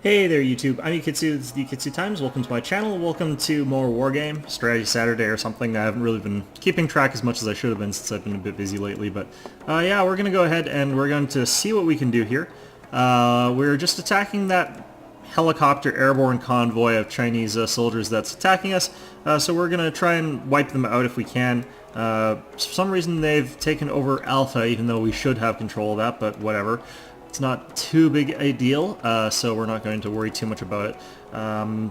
Hey there YouTube, I'm Yukitsu, this is Yukitsu Times, welcome to my channel, welcome to more Wargame, Strategy Saturday or something. I haven't really been keeping track as much as I should have been since I've been a bit busy lately, but yeah, we're going to go ahead and we're going to see what we can do here. We're just attacking that helicopter airborne convoy of Chinese soldiers that's attacking us, so we're going to try and wipe them out if we can. For some reason they've taken over Alpha, even though we should have control of that, but whatever. It's not too big a deal, so we're not going to worry too much about it.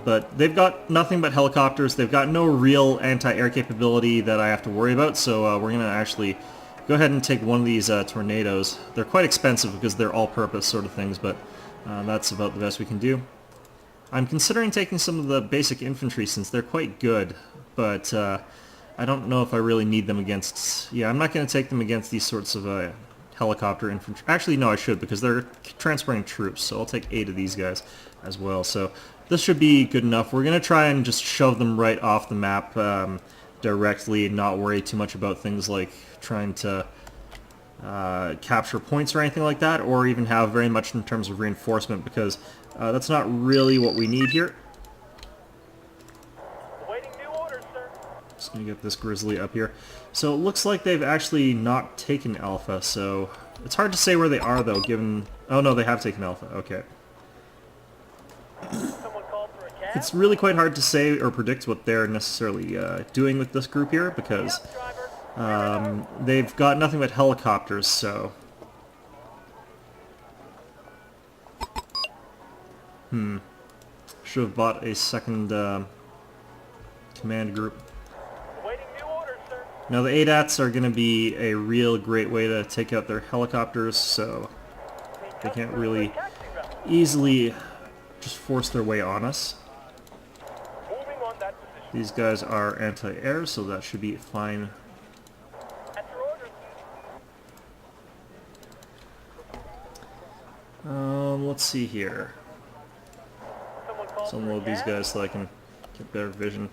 But they've got nothing but helicopters. They've got no real anti-air capability that I have to worry about, so we're going to actually go ahead and take one of these tornadoes. They're quite expensive because they're all-purpose sort of things, but that's about the best we can do. I'm considering taking some of the basic infantry since they're quite good, but I don't know if I really need them against... Yeah, I'm not going to take them against these sorts of helicopter infantry. Actually, no, I should, because they're transporting troops, so I'll take 8 of these guys as well. So this should be good enough. We're going to try and just shove them right off the map directly and not worry too much about things like trying to capture points or anything like that, or even have very much in terms of reinforcement, because that's not really what we need here. Awaiting new orders, sir. Just going to get this grizzly up here. So it looks like they've actually not taken Alpha, so it's hard to say where they are though, given... Oh no, they have taken Alpha, okay. Someone called for a cab? It's really quite hard to say or predict what they're necessarily doing with this group here, because Yep, driver. they've got nothing but helicopters, so... Should have bought a second command group. Awaiting new orders, sir. Now the ADATs are going to be a real great way to take out their helicopters, so they can't really easily just force their way on us. Moving on that position. These guys are anti-air, so that should be fine. At your orders. Let's see here. Someone called Let's for a unload these cab? guys so I can get better vision.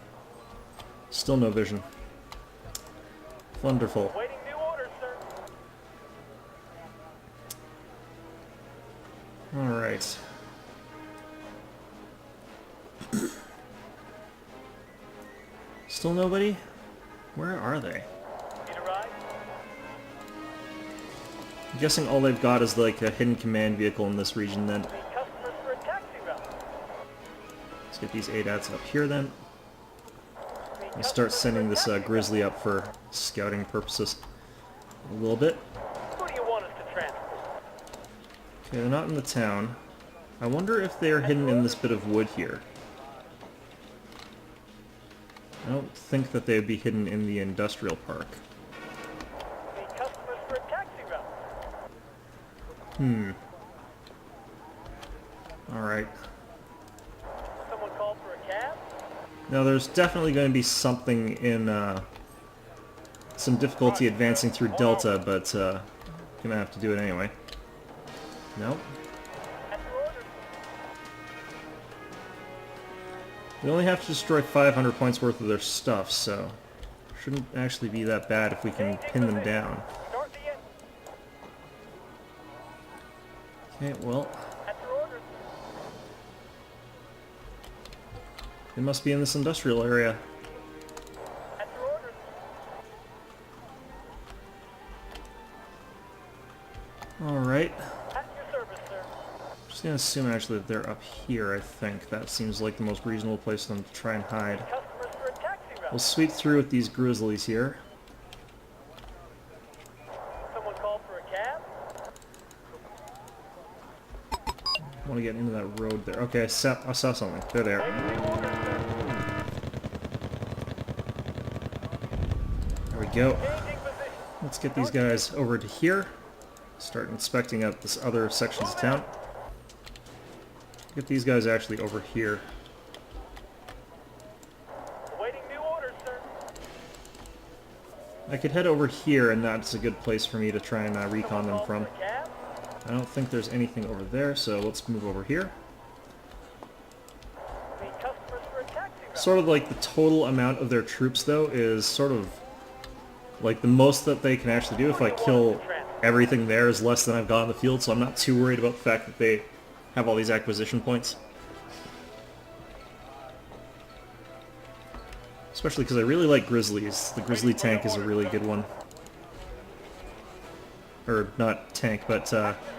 Still no vision. Wonderful. Awaiting new orders, sir. Alright. Still nobody? Where are they? Need a ride? I'm guessing all they've got is like a hidden command vehicle in this region then. Need customers for a taxi route. Let's get these ADATs up here then. Need And start customers for sending a this taxi grizzly up for scouting purposes a little bit. route. Who do you want us to transport? Okay, they're not in the town. I wonder if they're hidden in this bit of wood here. I don't think that they would be hidden in the industrial park. Need customers for a taxi route. Alright. Someone called for a cab? Now there's definitely going to be something in, some difficulty advancing through Delta, but, gonna have to do it anyway. Nope. At your orders. We only have to destroy 500 points worth of their stuff, so shouldn't actually be that bad if we can pin them down. Start the engine. Okay, well, At your orders. they must be in this industrial area. At your orders. Alright. At your service, sir. Just gonna assume actually that they're up here, I think. That seems like the most reasonable place for them to try and hide. Customers for a taxi route. We'll sweep through with these grizzlies here. Someone called for a cab? I want to get into that road there. Okay, I saw something. They're there. There we go. Changing position. Let's get these guys over to here. Start inspecting out this other sections of town. Get these guys actually over here. Awaiting new orders, sir. I could head over here, and that's a good place for me to try and recon them from. For a cab? I don't think there's anything over there, so let's move over here. Need customers for a taxi route. Sort of like the total amount of their troops, though, is sort of like the most that they can actually do if I kill everything there is less than I've got on the field, so I'm not too worried about the fact that they have all these acquisition points. Especially because I really like Grizzlies. The Grizzly tank is a really good one. Or not tank, but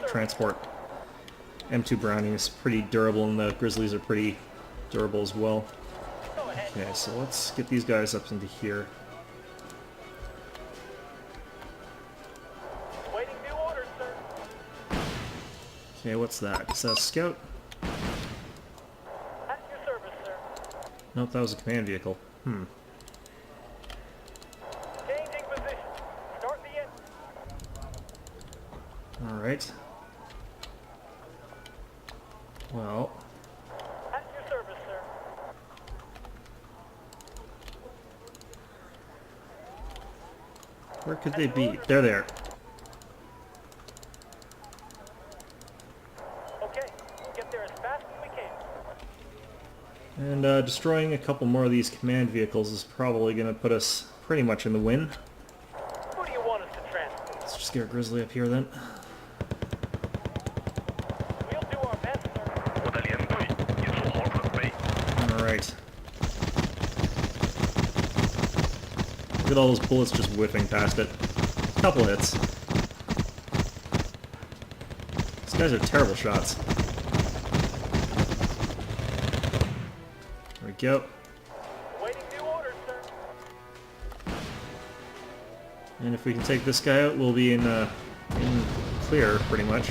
transport. M2 Browning is pretty durable, and the Grizzlies are pretty durable as well. Okay, so let's get these guys up into here. Waiting new orders, sir. Okay, what's that? Is that a scout? At your service, sir. Nope, that was a command vehicle. Changing position. Start the engine. Alright. Well, At your service, sir. where could they be? They're there. Okay, we'll get there as fast as we can. And destroying a couple more of these command vehicles is probably going to put us pretty much in the win. Who do you want us to transport? Let's just get our Grizzly up here then. We'll do our best, sir. Alright. Look at all those bullets just whiffing past it. Couple hits. These guys are terrible shots. There we go. Waiting new orders, sir. And if we can take this guy out, we'll be in clear, pretty much.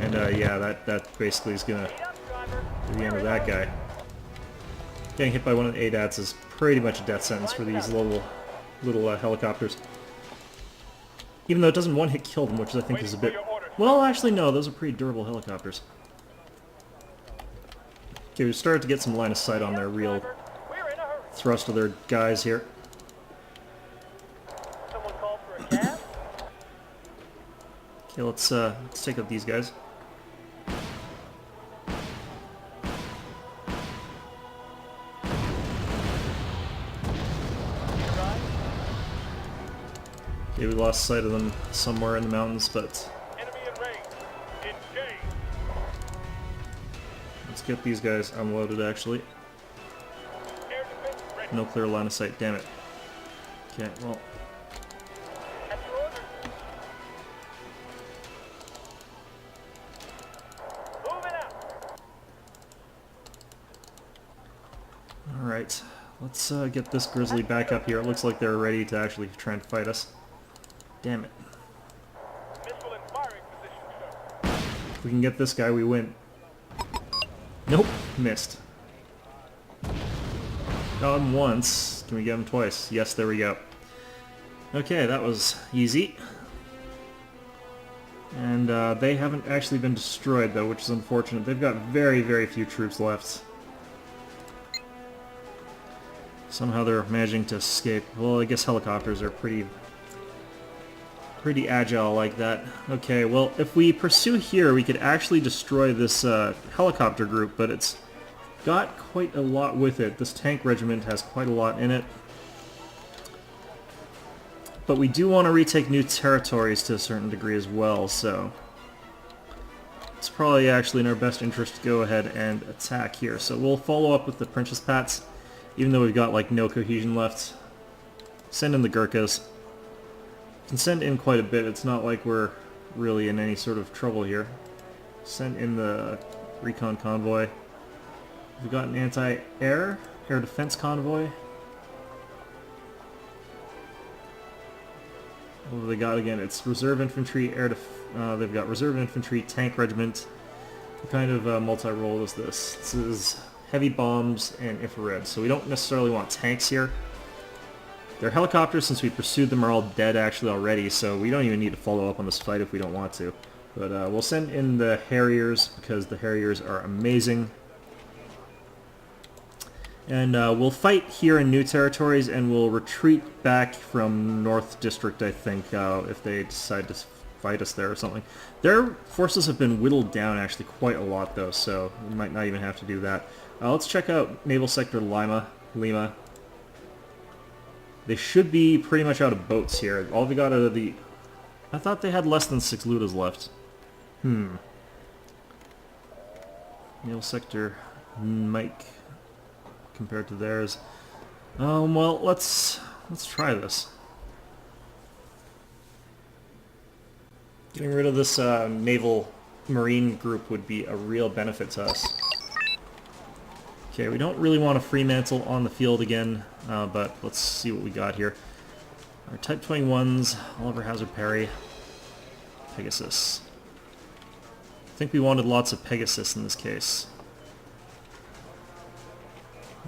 And yeah, that basically is gonna Speed up, driver. be the end of that guy. Getting hit by one of the ADATs is pretty much a death sentence for these little helicopters. Even though it doesn't one-hit kill them, which I think is a bit... Well, actually, no, those are pretty durable helicopters. Okay, we've started to get some line of sight on their real Driver, we're in a hurry. thrust of their guys here. Someone called for a cab? Okay, let's take out these guys. Okay, we lost sight of them somewhere in the mountains, but Enemy in range. Engage. let's get these guys unloaded, actually. Air defense ready. No clear line of sight, damn it. Okay, well, At your orders. Moving out. alright. Let's get this Grizzly back up here. It looks like they're ready to actually try and fight us. Damn it. Missile in firing position, sir. If we can get this guy, we win. Nope, missed. Got him once. Can we get him twice? Yes, there we go. Okay, that was easy. And they haven't actually been destroyed, though, which is unfortunate. They've got very, very few troops left. Somehow they're managing to escape. Well, I guess helicopters are pretty agile like that. Okay, well, if we pursue here, we could actually destroy this helicopter group, but it's got quite a lot with it. This tank regiment has quite a lot in it. But we do want to retake new territories to a certain degree as well, so it's probably actually in our best interest to go ahead and attack here. So we'll follow up with the Princess Pats, even though we've got like no cohesion left. Send in the Gurkhas. Can send in quite a bit. It's not like we're really in any sort of trouble here. Send in the recon convoy. We've got an anti-air defense convoy. What have they got again? It's reserve infantry, they've got reserve infantry, tank regiment. What kind of multi-role is this? This is heavy bombs and infrared. So we don't necessarily want tanks here. Their helicopters, since we pursued them, are all dead actually already, so we don't even need to follow up on this fight if we don't want to. But we'll send in the Harriers, because the Harriers are amazing. And we'll fight here in new territories, and we'll retreat back from North District, I think, if they decide to fight us there or something. Their forces have been whittled down actually quite a lot, though, so we might not even have to do that. Let's check out Naval Sector Lima. They should be pretty much out of boats here. All we got out of the... I thought they had less than 6 Ludas left. Naval sector, Mike, compared to theirs. Well, let's try this. Getting rid of this naval marine group would be a real benefit to us. Okay, we don't really want a Fremantle on the field again, but let's see what we got here. Our Type 21s, Oliver Hazard Perry, Pegasus. I think we wanted lots of Pegasus in this case.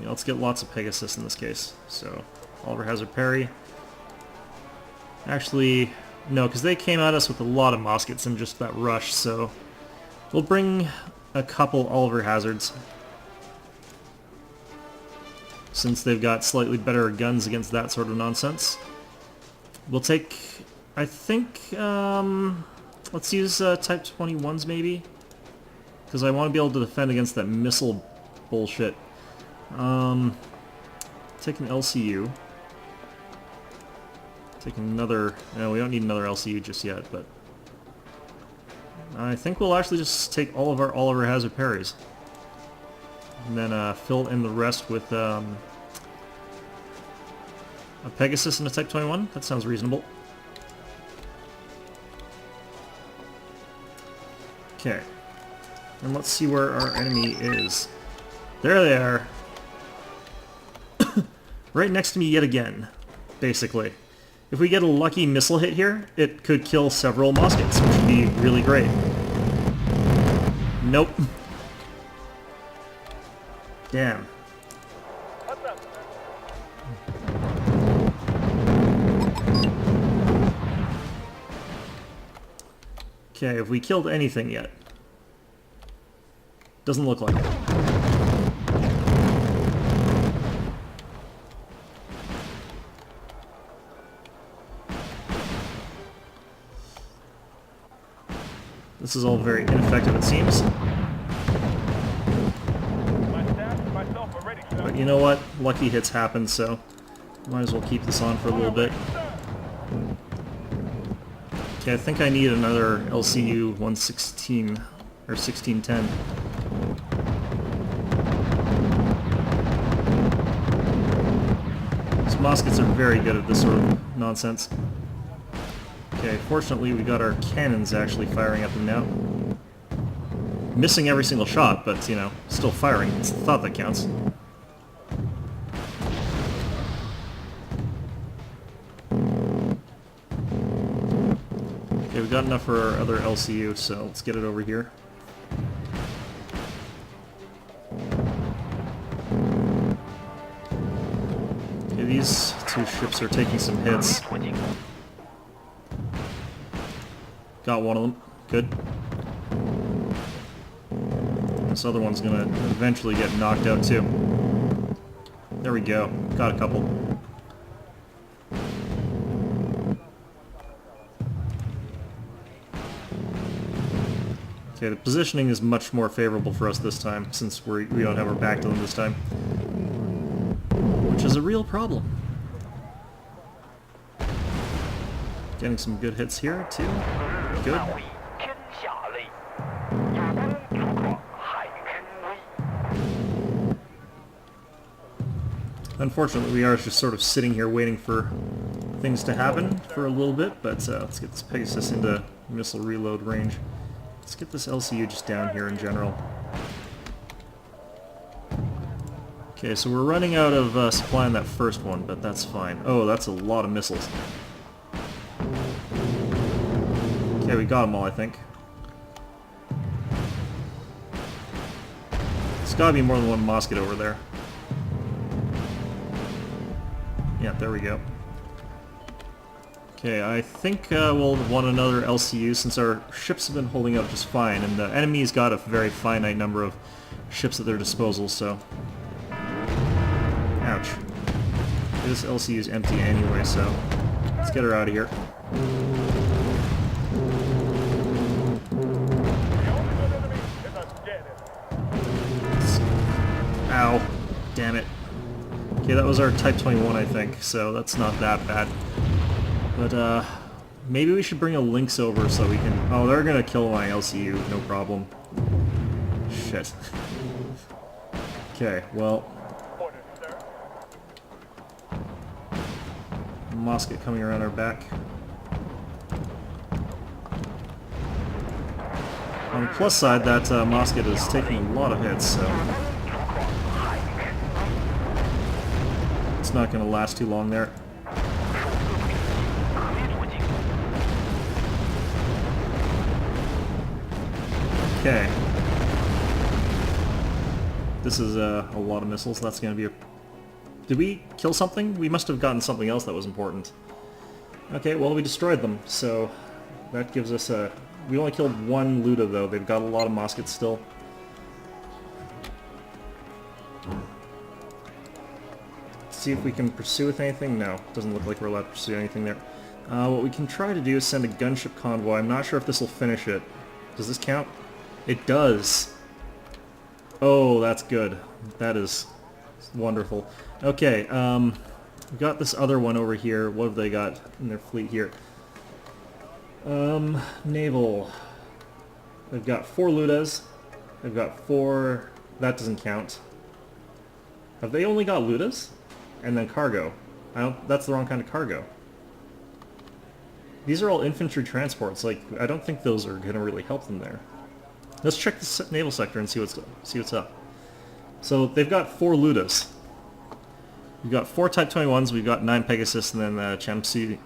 Yeah, let's get lots of Pegasus in this case. So, Oliver Hazard Perry. Actually, no, because they came at us with a lot of muskets and just that rush, so we'll bring a couple Oliver Hazards. Since they've got slightly better guns against that sort of nonsense. We'll take, I think, let's use Type 21s maybe, because I want to be able to defend against that missile bullshit. Take an LCU. Take another, no, we don't need another LCU just yet, but I think we'll actually just take all of our Oliver Hazard Parries. And then fill in the rest with a Pegasus and a Type 21. That sounds reasonable. Okay. And let's see where our enemy is. There they are. Right next to me yet again, basically. If we get a lucky missile hit here, it could kill several muskets, which would be really great. Nope. Damn. Okay, have we killed anything yet? Doesn't look like it. This is all very ineffective, it seems. But you know what? Lucky hits happen, so might as well keep this on for a little bit. Okay, I think I need another LCU 116 or 1610. These muskets are very good at this sort of nonsense. Okay, fortunately we got our cannons actually firing at them now. Missing every single shot, but, you know, still firing. It's the thought that counts. Okay, we got enough for our other LCU, so let's get it over here. Okay, these two ships are taking some hits. Got one of them. Good. This other one's gonna eventually get knocked out too. There we go. Got a couple. Okay, the positioning is much more favorable for us this time, since we don't have our back to them this time. Which is a real problem. Getting some good hits here, too. Good. Unfortunately, we are just sort of sitting here waiting for things to happen for a little bit, but let's get this Pegasus into missile reload range. Let's get this LCU just down here in general. Okay, so we're running out of supply on that first one, but that's fine. Oh, that's a lot of missiles. Okay, we got them all, I think. There's gotta be more than one musket over there. Yeah, there we go. Okay, I think we'll want another LCU since our ships have been holding up just fine, and the enemy's got a very finite number of ships at their disposal, so... Ouch. This LCU's empty anyway, so let's get her out of here. Ow. Damn it. Okay, that was our Type 21, I think, so that's not that bad. But, maybe we should bring a Lynx over so we can... Oh, they're gonna kill my LCU, no problem. Shit. Okay, well... Order, sir. Musket coming around our back. On the plus side, that musket is taking a lot of hits, so... it's not going to last too long there. Okay. This is a lot of missiles. That's going to be a... Did we kill something? We must have gotten something else that was important. Okay, well, we destroyed them, so that gives us a... We only killed one Luda, though. They've got a lot of muskets still. Let's see if we can pursue with anything. No, doesn't look like we're allowed to pursue anything there. What we can try to do is send a gunship convoy. I'm not sure if this will finish it. Does this count? It does. Oh, that's good. That is wonderful. Okay, we've got this other one over here. What have they got in their fleet here? Naval. They've got 4 Ludas. They've got 4... That doesn't count. Have they only got Ludas? And then cargo. That's the wrong kind of cargo. These are all infantry transports. Like, I don't think those are going to really help them there. Let's check the naval sector and see what's up. So they've got 4 Ludas. We've got 4 Type 21s. We've got 9 Pegasus, and then the Chamsi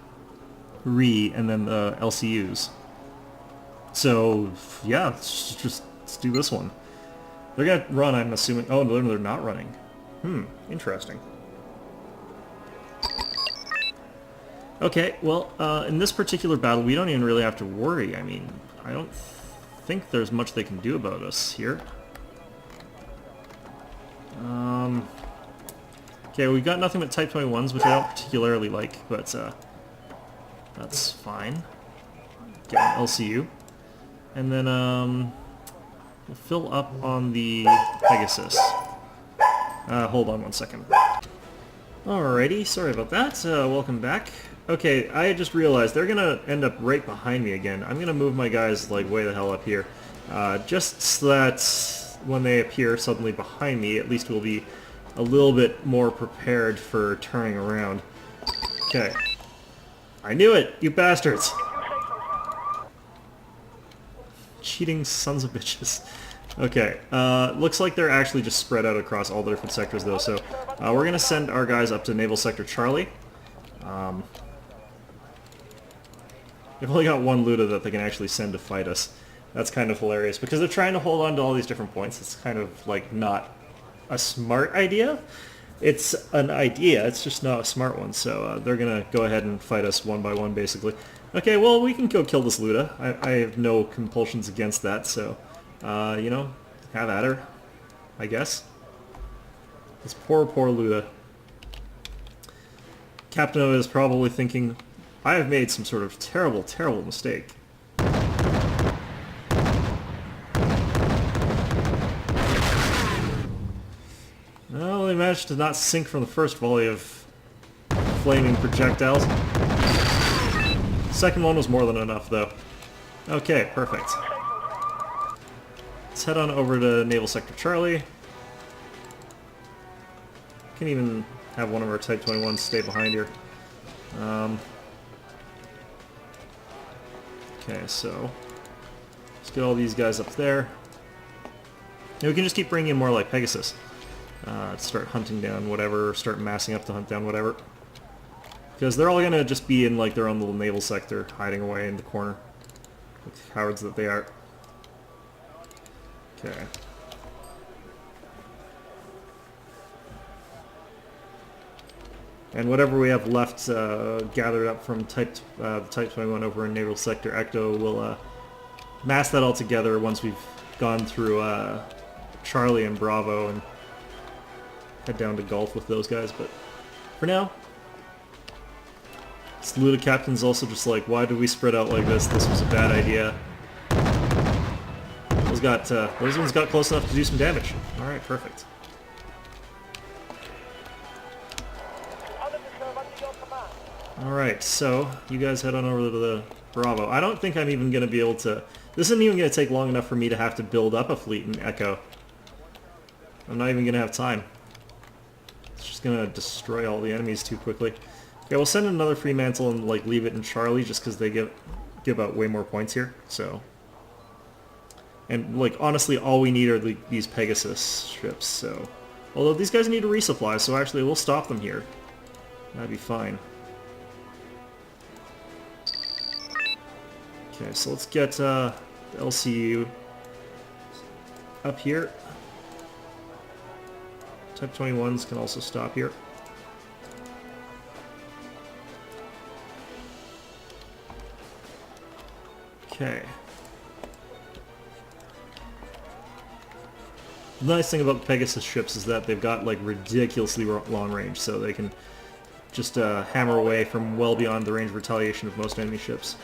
Re, and then the LCUs. So yeah, let's do this one. They're gonna run, I'm assuming. Oh no, they're not running. Interesting. Okay, well, in this particular battle, we don't even really have to worry. I mean, I don't think there's much they can do about us here. Okay, we've got nothing but Type 21s, which I don't particularly like, but that's fine. Get an LCU. And then, we'll fill up on the Pegasus. Hold on one second. Alrighty, sorry about that. Welcome back. Okay, I just realized they're gonna end up right behind me again. I'm gonna move my guys, like, way the hell up here. Just so that when they appear suddenly behind me, at least we'll be a little bit more prepared for turning around. Okay. I knew it, you bastards! Cheating sons of bitches. Okay, looks like they're actually just spread out across all the different sectors though, so we're gonna send our guys up to Naval Sector Charlie. They've only got 1 Luda that they can actually send to fight us. That's kind of hilarious, because they're trying to hold on to all these different points. It's kind of, like, not a smart idea. It's an idea, it's just not a smart one, so they're gonna go ahead and fight us one by one, basically. Okay, well, we can go kill this Luda. I have no compulsions against that, so, you know, have at her, I guess. This poor Luda. Captain O is probably thinking, I have made some sort of terrible, terrible mistake. Well, they managed to not sink from the first volley of flaming projectiles. Second one was more than enough, though. Okay, perfect. Let's head on over to Naval Sector Charlie. Can even have one of our Type 21s stay behind here. Okay, so let's get all these guys up there. And we can just keep bringing in more like Pegasus. Start hunting down whatever, start massing up to hunt down whatever. Because they're all gonna just be in like their own little naval sector, hiding away in the corner. Like the cowards that they are. Okay. And whatever we have left gathered up from Type 21 over in Naval Sector Ecto, we'll mass that all together once we've gone through Charlie and Bravo and head down to Gulf with those guys. But for now, this Luda Captain's also just like, why did we spread out like this? This was a bad idea. Those ones got close enough to do some damage. Alright, perfect. Alright, so you guys head on over to the Bravo. I don't think I'm even going to be able to This isn't even going to take long enough for me to have to build up a fleet in Echo. I'm not even going to have time. It's just going to destroy all the enemies too quickly. Okay, we'll send another Fremantle and like leave it in Charlie just because they give out way more points here. So, and like honestly, all we need are these Pegasus ships. So, although these guys need a resupply, so actually we'll stop them here. That'd be fine. Okay, so let's get the LCU up here. Type 21s can also stop here. Okay. The nice thing about the Pegasus ships is that they've got like ridiculously long range, so they can just hammer away from well beyond the range of retaliation of most enemy ships.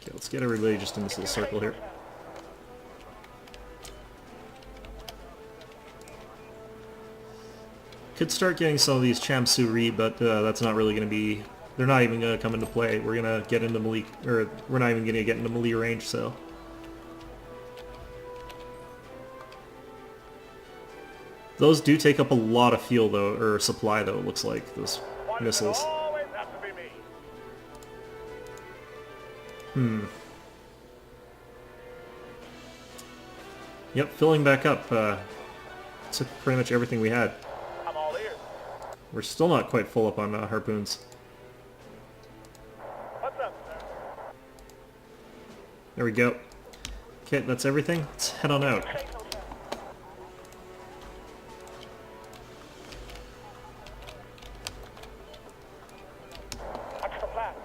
Okay, let's get everybody just in this little circle here. Could start getting some of these Chamsuri, but that's not really going to be... They're not even going to come into play. We're going to get into melee... Or, we're not even going to get into melee range, so... Those do take up a lot of fuel, though, or supply, though, it looks like, those missiles. Yep, filling back up. Took pretty much everything we had. I'm all ears. We're still not quite full up on harpoons. What's up, sir? There we go. Okay, that's everything. Let's head on out. Watch the flat.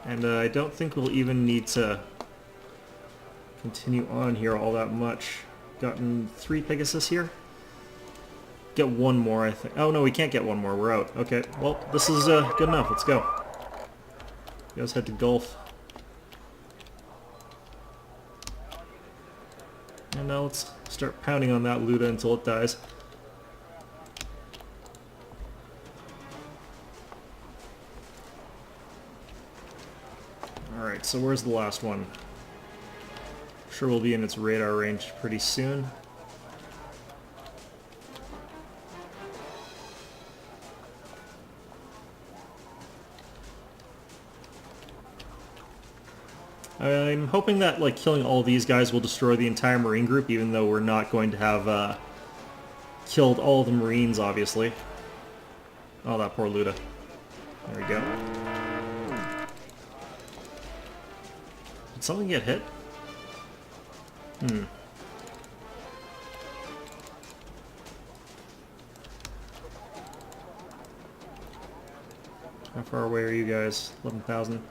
And I don't think we'll even need to continue on here all that much. Gotten 3 Pegasus here. Get one more, I think. Oh no, we can't get one more. We're out. Okay, well, this is good enough. Let's go. You guys head to Gulf. And now let's start pounding on that Luda until it dies. Alright, so where's the last one? Sure we'll be in its radar range pretty soon. I'm hoping that like killing all these guys will destroy the entire Marine group, even though we're not going to have killed all the Marines, obviously. Oh, that poor Luda. There we go. Did something get hit? How far away are you guys? 11,000.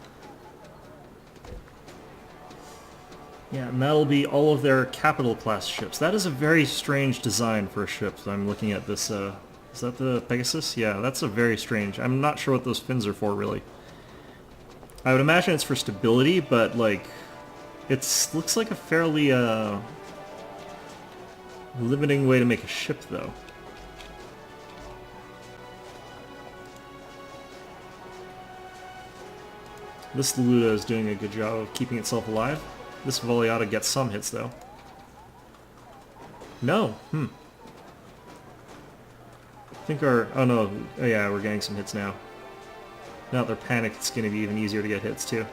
Yeah, and that'll be all of their capital class ships. That is a very strange design for a ship. I'm looking at this, is that the Pegasus? Yeah, that's a very strange. I'm not sure what those fins are for, really. I would imagine it's for stability, but, like, it looks like a fairly, limiting way to make a ship, though. This Luda is doing a good job of keeping itself alive. This volley ought to get some hits, though. No. I think our... Oh, no. Oh, yeah, we're getting some hits now. Now that they're panicked, it's going to be even easier to get hits, too.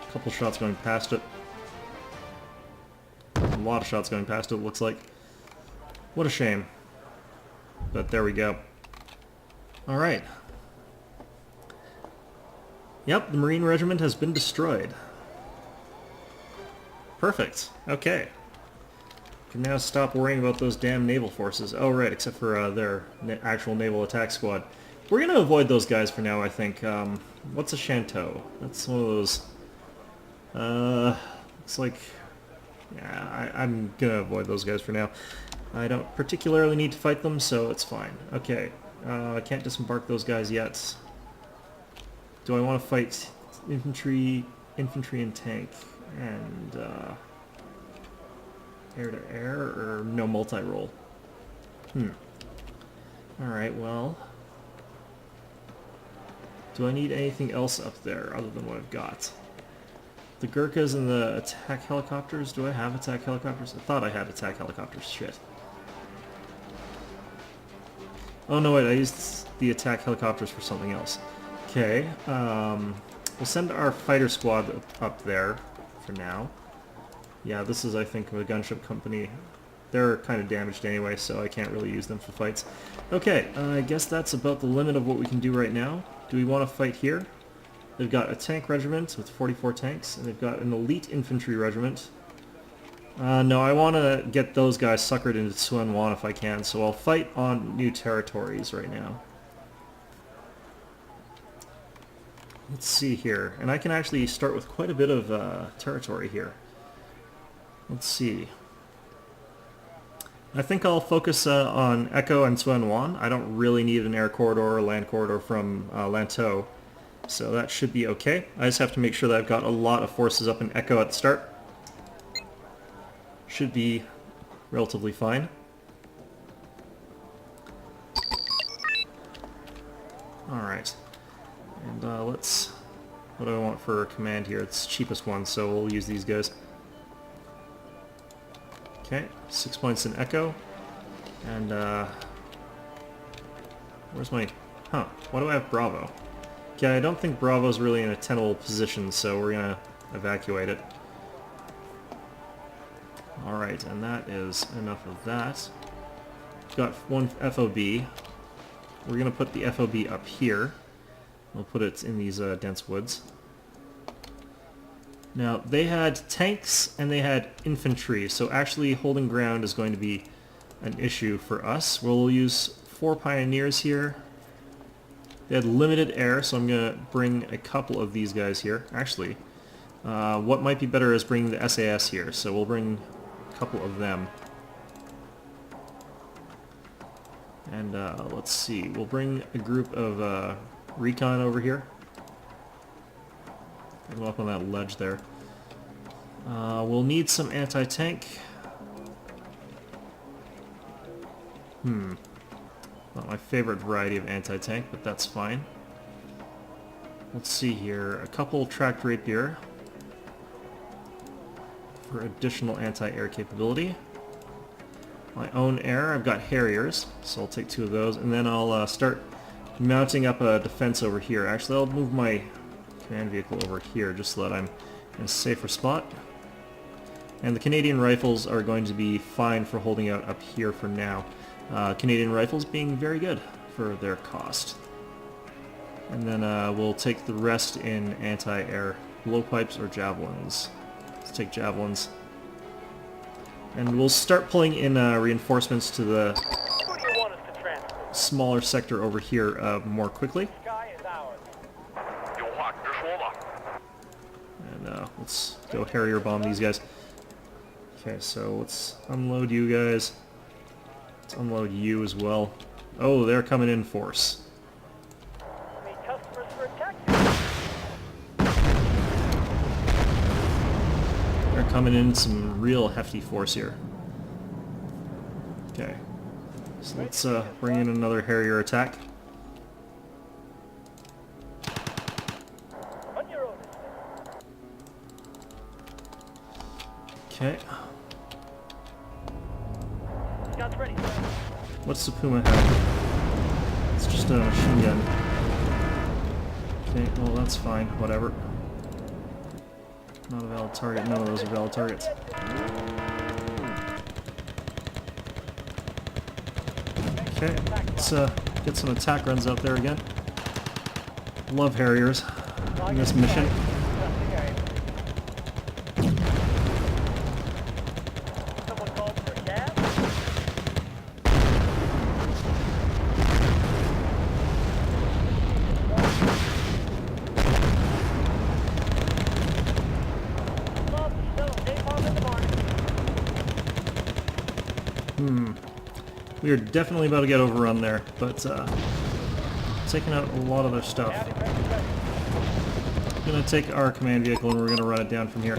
A couple shots going past it. A lot of shots going past it, looks like. What a shame. But there we go. Alright. Yep, the Marine Regiment has been destroyed. Perfect. Okay. Can now stop worrying about those damn naval forces. Oh, right, except for their actual naval attack squad. We're going to avoid those guys for now, I think. What's a Shantou? That's one of those... looks like... Yeah, I'm going to avoid those guys for now. I don't particularly need to fight them, so it's fine. Okay. I can't disembark those guys yet. Do I want to fight infantry and tank, and air-to-air, or no multi-roll? Alright, well, Do I need anything else up there other than what I've got? The Gurkhas and the attack helicopters. Do I have attack helicopters? I thought I had attack helicopters. Shit. Oh no, wait, I used the attack helicopters for something else. Okay, we'll send our fighter squad up there for now. Yeah, this is, I think, a gunship company. They're kind of damaged anyway, so I can't really use them for fights. Okay, I guess that's about the limit of what we can do right now. Do we want to fight here? They've got a tank regiment with 44 tanks, and they've got an elite infantry regiment. No, I want to get those guys suckered into Tsuan if I can, so I'll fight on new territories right now. Let's see here, and I can actually start with quite a bit of territory here. Let's see. I think I'll focus on Echo and Tsuan. I don't really need an air corridor or land corridor from Lantou, so that should be okay. I just have to make sure that I've got a lot of forces up in Echo at the start. Should be relatively fine. Alright. And let's... What do I want for a command here? It's the cheapest one, so we'll use these guys. Okay, 6 points in Echo. And, where's my... Huh, why do I have Bravo? Okay, I don't think Bravo's really in a tenable position, so we're gonna evacuate it. Alright, and that is enough of that. We've got one FOB. We're going to put the FOB up here. We'll put it in these dense woods. Now, they had tanks and they had infantry, so actually holding ground is going to be an issue for us. We'll use 4 pioneers here. They had limited air, so I'm going to bring a couple of these guys here. Actually, what might be better is bring the SAS here, so we'll bring a couple of them. And let's see, we'll bring a group of recon over here. Get them up on that ledge there. We'll need some anti-tank. Not my favorite variety of anti-tank, but that's fine. Let's see here, a couple tracked rapier for additional anti-air capability. My own air, I've got Harriers, so I'll take 2 of those, and then I'll start mounting up a defense over here. Actually, I'll move my command vehicle over here just so that I'm in a safer spot. And the Canadian rifles are going to be fine for holding out up here for now. Canadian rifles being very good for their cost. And then we'll take the rest in anti-air blowpipes or javelins. Let's take javelins. And we'll start pulling in reinforcements to the Who do you want us to transport? smaller sector over here more quickly. Sky is ours. And let's go Harrier bomb these guys. Okay, so let's unload you guys. Let's unload you as well. Oh, they're coming in force. Need customers for a taxi. They're coming in some real hefty force here. Okay. So let's bring in another Harrier attack. On your orders. Okay. Guns ready, sir. What's the Puma have? It's just a machine gun. Okay, well that's fine, whatever. Not a valid target, none of those are valid targets. Okay, let's get some attack runs out there again. Love Harriers in this mission. Someone called for gas? Love to sell napalm in the morning. We are definitely about to get overrun there, but taking out a lot of their stuff. I'm gonna take our command vehicle and we're gonna run it down from here.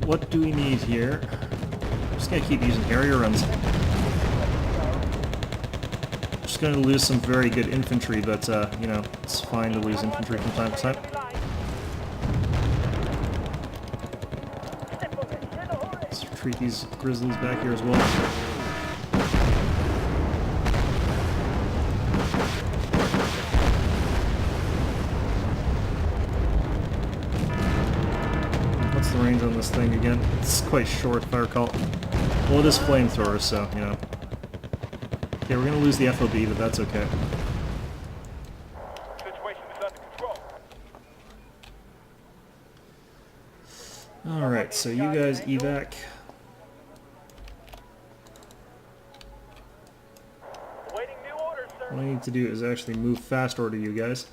What do we need here? I'm just gonna keep using Harrier runs. Just just going to lose some very good infantry, but, you know, it's fine to lose infantry from time to time. Let's retreat these grizzlies back here as well. What's the range on this thing again? It's quite short, if I recall. Well, it is flamethrowers, so, you know. Okay, we're going to lose the FOB, but that's okay. Situation is under control. Alright, so you guys evac. Awaiting new orders, sir. What I need to do is actually move fast order you guys.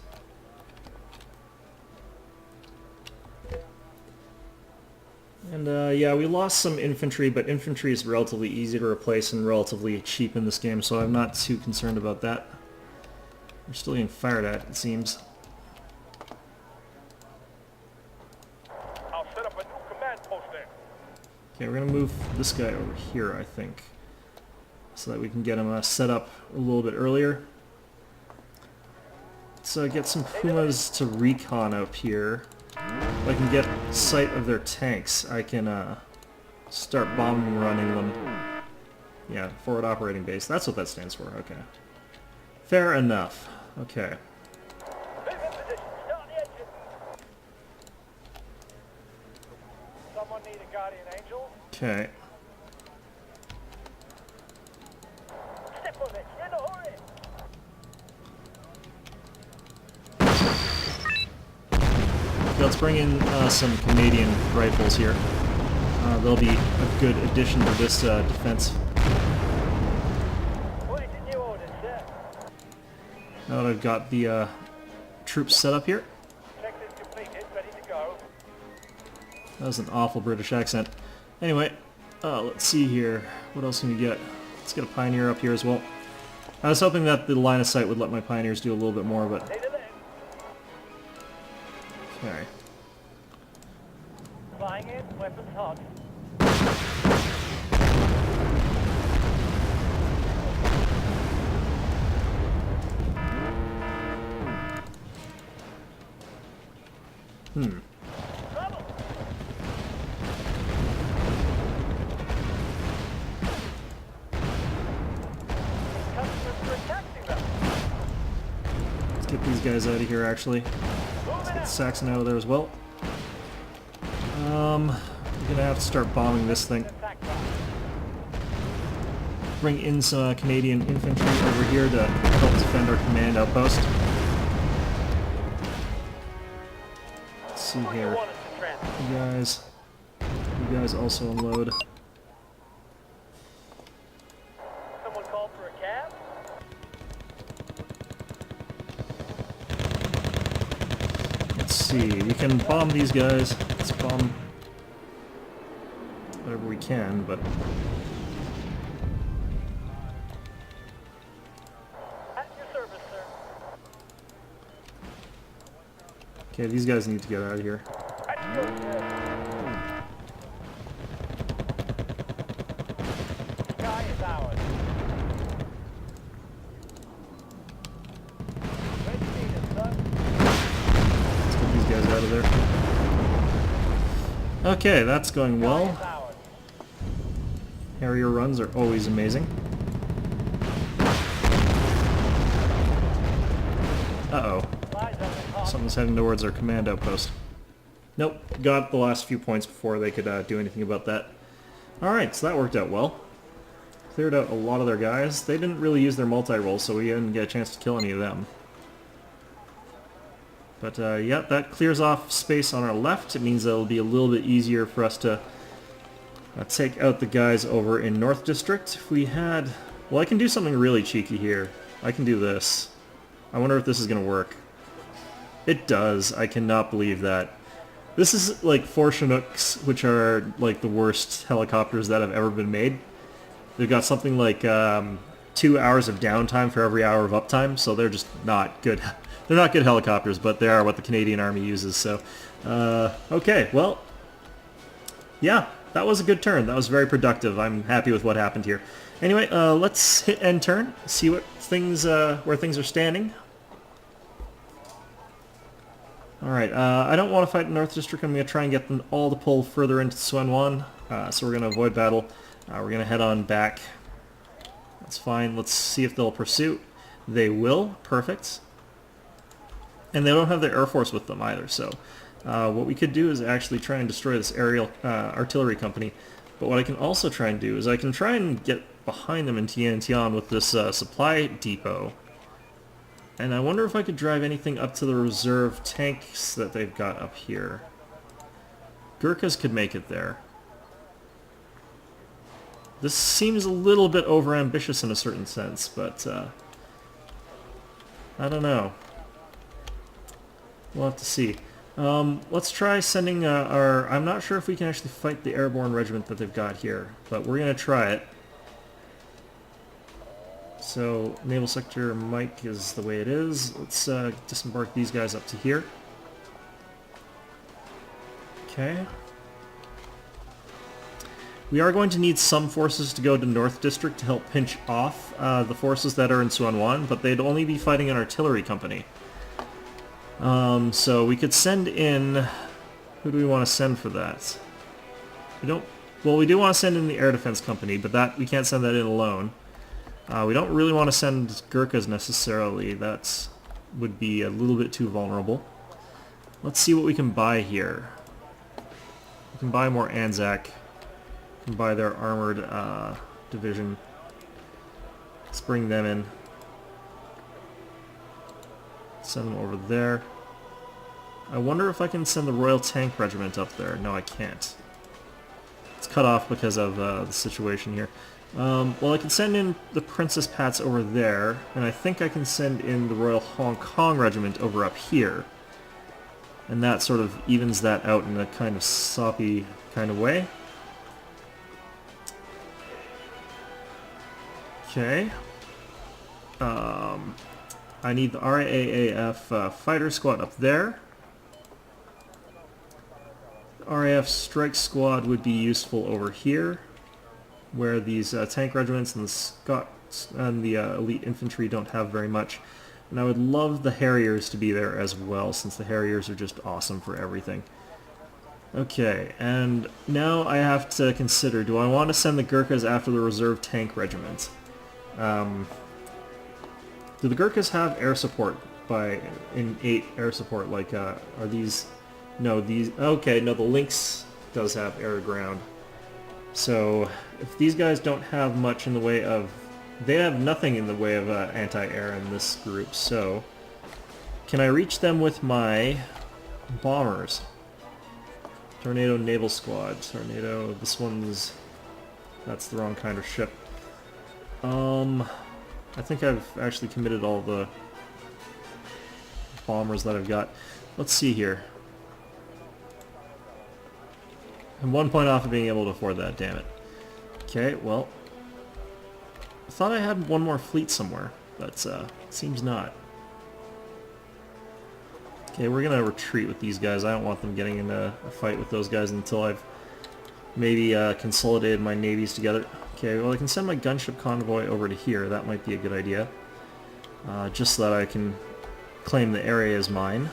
And yeah, we lost some infantry, but infantry is relatively easy to replace and relatively cheap in this game, so I'm not too concerned about that. We're still getting fired at, it seems. I'll set up a new command post there. Okay, we're going to move this guy over here, I think, so that we can get him set up a little bit earlier. Let's get some Pumas to recon up here. If I can get sight of their tanks, I can start bomb running them. Yeah, forward operating base. That's what that stands for. Okay. Fair enough. Okay. Move in position. Start the engine. Someone need a guardian angel? Okay. Step on it. In a hurry. Let's bring in some Canadian rifles here. They'll be a good addition to this defense. Waiting new orders, sir. Now that I've got the troops set up here. Check is completed. Ready to go. That was an awful British accent. Anyway, let's see here. What else can we get? Let's get a Pioneer up here as well. I was hoping that the line of sight would let my Pioneers do a little bit more, but... Need a leg. Okay. Flying in. Weapons hot. Trouble. Customers for a taxi route. Let's get these guys out of here, actually. Let's get Saxon out of there as well. We're gonna have to start bombing this thing. Attack route. Bring in some Canadian infantry over here to help defend our command outpost. Let's see Who you here. want us to transfer? You guys also unload. Someone called for a cab? Let's see, we can bomb these guys. Let's bomb whatever we can, but At your service, sir. okay, these guys need to get out of here. At your service. Sky is ours. Where do you need us, sir? Let's get these guys out of there. Okay, that's going Sky well. is ours. Harrier runs are always amazing. Uh-oh. Flies on the top. Something's heading towards our command outpost. Nope, got the last few points before they could do anything about that. Alright, so that worked out well. Cleared out a lot of their guys. They didn't really use their multi-roll, so we didn't get a chance to kill any of them. But yeah, that clears off space on our left. It means that it'll be a little bit easier for us to take out the guys over in North District. If we had... Well, I can do something really cheeky here. I can do this. I wonder if this is going to work. It does. I cannot believe that. This is like 4 Chinooks, which are like the worst helicopters that have ever been made. They've got something like 2 hours of downtime for every hour of uptime, so they're just not good. They're not good helicopters, but they are what the Canadian Army uses, so... okay, well... Yeah, that was a good turn. That was very productive. I'm happy with what happened here. Anyway, let's hit end turn, see what things where things are standing. Alright, I don't want to fight North District. I'm going to try and get them all to pull further into Suanwan. So we're going to avoid battle. We're going to head on back. That's fine. Let's see if they'll pursue. They will. Perfect. And they don't have their Air Force with them either, so what we could do is actually try and destroy this aerial artillery company. But what I can also try and do is I can try and get behind them in Tiantian with this supply depot. And I wonder if I could drive anything up to the reserve tanks that they've got up here. Gurkhas could make it there. This seems a little bit overambitious in a certain sense, but I don't know. We'll have to see. Let's try sending our... I'm not sure if we can actually fight the airborne regiment that they've got here, but we're going to try it. So, Naval Sector Mike is the way it is. Let's disembark these guys up to here. Okay. We are going to need some forces to go to North District to help pinch off the forces that are in Suanwan, but they'd only be fighting an artillery company. So we could send in... Who do we want to send for that? We don't... Well, we do want to send in the Air Defense Company, but that we can't send that in alone. We don't really want to send Gurkhas necessarily. That would be a little bit too vulnerable. Let's see what we can buy here. We can buy more Anzac. We can buy their armored division. Let's bring them in. Send them over there. I wonder if I can send the Royal Tank Regiment up there. No, I can't. It's cut off because of the situation here. Well, I can send in the Princess Pats over there, and I think I can send in the Royal Hong Kong Regiment over up here. And that sort of evens that out in a kind of soppy kind of way. Okay. I need the RAAF fighter squad up there. The RAF strike squad would be useful over here, where these tank regiments and the Scots and the elite infantry don't have very much. And I would love the Harriers to be there as well, since the Harriers are just awesome for everything. Okay, and now I have to consider, do I want to send the Gurkhas after the reserve tank regiment? Do the Gurkhas have air support in 8 air support? Like, are these... No, these... Okay, no, the Lynx does have air-ground. So, if these guys don't have much in the way of... They have nothing in the way of anti-air in this group, so... Can I reach them with my bombers? Tornado Naval Squad. Tornado... This one's... That's the wrong kind of ship. I think I've actually committed all the bombers that I've got. Let's see here. I'm 1 point off of being able to afford that, damn it. Okay, well... I thought I had one more fleet somewhere, but seems not. Okay, we're gonna retreat with these guys. I don't want them getting in a fight with those guys until I've maybe consolidated my navies together. Okay, well I can send my gunship convoy over to here. That might be a good idea. Just so that I can claim the area as mine.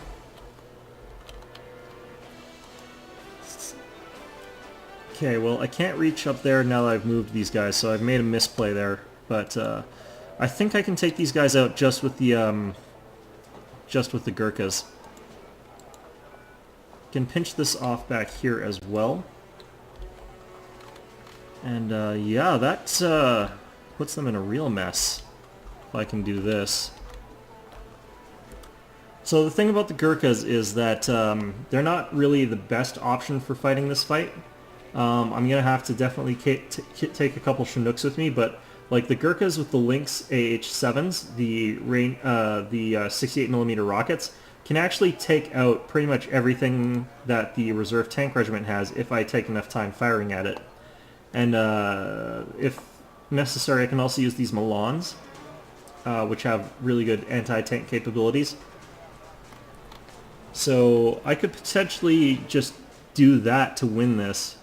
Okay, well I can't reach up there now that I've moved these guys, so I've made a misplay there. But I think I can take these guys out just with the Gurkhas. Can pinch this off back here as well. And yeah, that puts them in a real mess, if I can do this. So the thing about the Gurkhas is that they're not really the best option for fighting this fight. I'm going to have to definitely take a couple Chinooks with me, but like the Gurkhas with the Lynx AH-7s, the 68mm rockets, can actually take out pretty much everything that the reserve tank regiment has if I take enough time firing at it. And if necessary, I can also use these Milans, which have really good anti-tank capabilities. So I could potentially just do that to win this.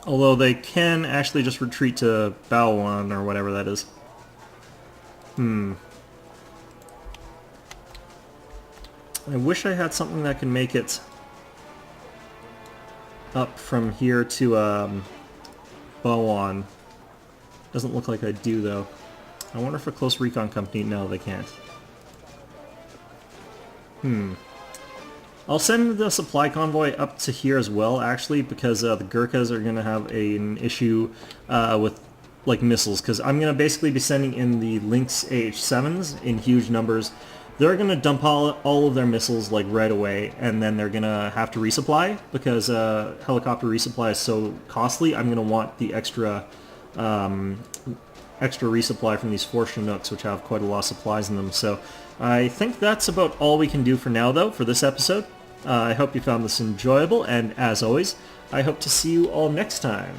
Although they can actually just retreat to Balwan or whatever that is. I wish I had something that can make it up from here to Balwan. Doesn't look like I do though. I wonder if a close recon company... No, they can't. I'll send the supply convoy up to here as well, actually, because the Gurkhas are going to have an issue with like missiles, because I'm going to basically be sending in the Lynx AH-7s in huge numbers. They're going to dump all of their missiles like right away, and then they're going to have to resupply, because helicopter resupply is so costly. I'm going to want the extra resupply from these 4 Chinooks, which have quite a lot of supplies in them. So I think that's about all we can do for now, though, for this episode. I hope you found this enjoyable, and as always, I hope to see you all next time.